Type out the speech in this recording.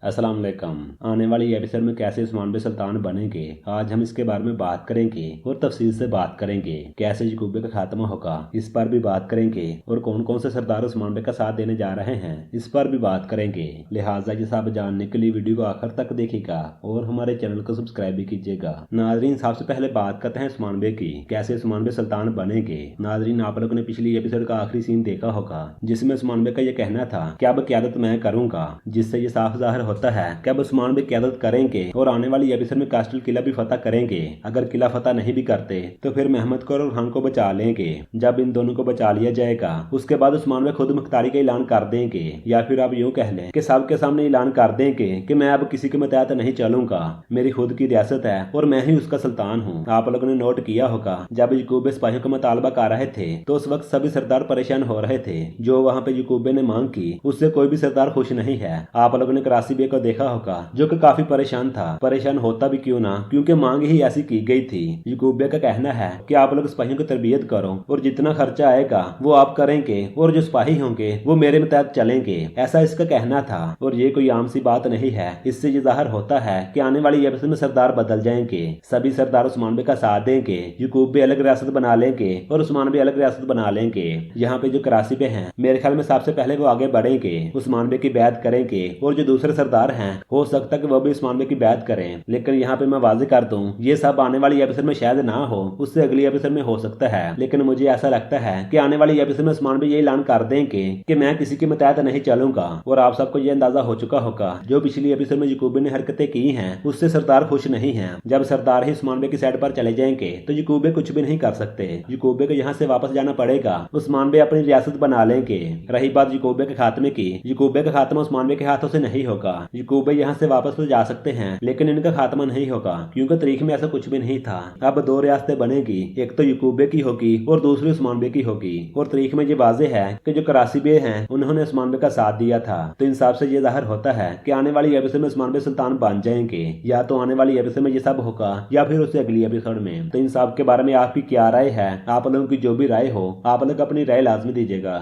अस्सलाम वालेकुम। आने वाली एपिसोड में कैसे उस्मान बिन सुल्तान बनेंगे, आज हम इसके बारे में बात करेंगे और तफसील से बात करेंगे। कैसे याकूबिया का खात्मा होगा, इस पर भी बात करेंगे। और कौन कौन से सरदार उस्मान बिन का साथ देने जा रहे हैं, इस पर भी बात करेंगे। लिहाजा ये सब जानने के लिए वीडियो को आखिर तक देखिएगा और हमारे चैनल को सब्सक्राइब भी कीजिएगा। नाजरीन, सबसे पहले बात करते हैं उस्मान बिन की, कैसे उस्मान बिन सुल्तान बनेंगे। नाजरीन, आप लोगों ने पिछली एपिसोड का आखिरी सीन देखा होगा, जिसमें उस्मान बिन का यह कहना था कि अब क़यादत मैं करूंगा, जिससे ये साफ जाहिर होता है कि अब उस्मान बिन क़यादत करेंगे और आने वाली एपिसोड में कास्टल किला भी फतह करेंगे। अगर किला फतह नहीं भी करते तो फिर महमद को और खान को बचा लेंगे। जब इन दोनों को बचा लिया जाएगा, उसके बाद उस्मान बिन खुद मुख्तारी का ऐलान कर देंगे, या फिर आप यूं कह लें कि सबके सामने ऐलान कर देंगे कि मैं अब किसी के मुताबिक नहीं चलूंगा, मेरी खुद की रियासत है और मैं ही उसका सुल्तान हूँ। आप लोगों ने नोट किया होगा, जब याकूबिया सिपाहियों का मुतालबा कर रहे थे तो उस वक्त सभी सरदार परेशान हो रहे थे। जो वहाँ पे याकूबिया ने मांग की, उससे कोई भी सरदार खुश नहीं है। आप लोगों ने करासी बे को देखा होगा, जो कि काफी परेशान था। परेशान होता भी क्यों ना, क्योंकि मांग ही ऐसी की गई थी। याकूबिया का कहना है कि आप लोग सिपाहियों की तरबियत करो और जितना खर्चा आएगा वो आप करेंगे और जो सिपाही होंगे वो मेरे मुताबिक चलेंगे, ऐसा इसका कहना था। और ये कोई आम सी बात नहीं है। इससे ये जाहिर होता है कि आने वाली एपिसोड में सरदार बदल जाएंगे। सभी सरदार उस्मान बिन का साथ देंगे, याकूबिया अलग रियासत बना लेंगे और उस्मान बिन अलग रियासत बना लेंगे। यहाँ पे जो करासी पे हैं, मेरे ख्याल में सबसे पहले वो आगे बढ़ेंगे, उस्मान बिन की बैत करेंगे और जो दूसरे सरदार हैं हो सकता है कि वो भी उस्मान बिन की बैत करें। लेकिन यहाँ पे मैं वाज़ेह कर दूं, ये सब आने वाली एपिसोड में शायद ना हो, उससे अगली एपिसोड में हो सकता है। लेकिन मुझे ऐसा लगता है कि आने वाली एपिसोड में उस्मान बिन ये ऐलान कर देंगे कि मैं किसी के मुताबिक नहीं चलूंगा। और आप सबको ये अंदाजा हो चुका होगा, जो पिछली एपिसोड में याकूबिया ने हरकतें की हैं, उससे सरदार खुश नहीं है। जब सरदार ही उस्मान बिन की साइड पर चले जाएंगे तो याकूबिया कुछ भी नहीं कर सकते। याकूबिया को यहाँ से वापस जाना पड़ेगा, उस्मान बिन अपनी रियासत बना लेंगे। रही बात याकूबिया के खात्मे की, याकूबिया का खात्मा उस्मान बिन के हाथों से नहीं होगा। याकूबिया यहाँ से वापस तो जा सकते हैं, लेकिन इनका खात्मा नहीं होगा, क्योंकि तारीख में ऐसा कुछ भी नहीं था। अब दो रियासतें बनेगी, एक तो याकूबिया की होगी और दूसरी उस्मान बिन की होगी। और तारीख में ये वाज़ेह है कि जो करासी बे हैं उन्होंने उस्मान बिन का साथ दिया था। तो इन सब से ये जाहिर होता है कि आने वाली एपिसोड में उस्मान बिन सुल्तान बन जाएंगे। या तो आने वाली एपिसोड में ये सब होगा या फिर उससे अगली एपिसोड में। तो इन सब के बारे में आपकी क्या राय है? आप लोगों की जो भी राय हो, आप लोग अपनी राय लाजमी दीजिएगा।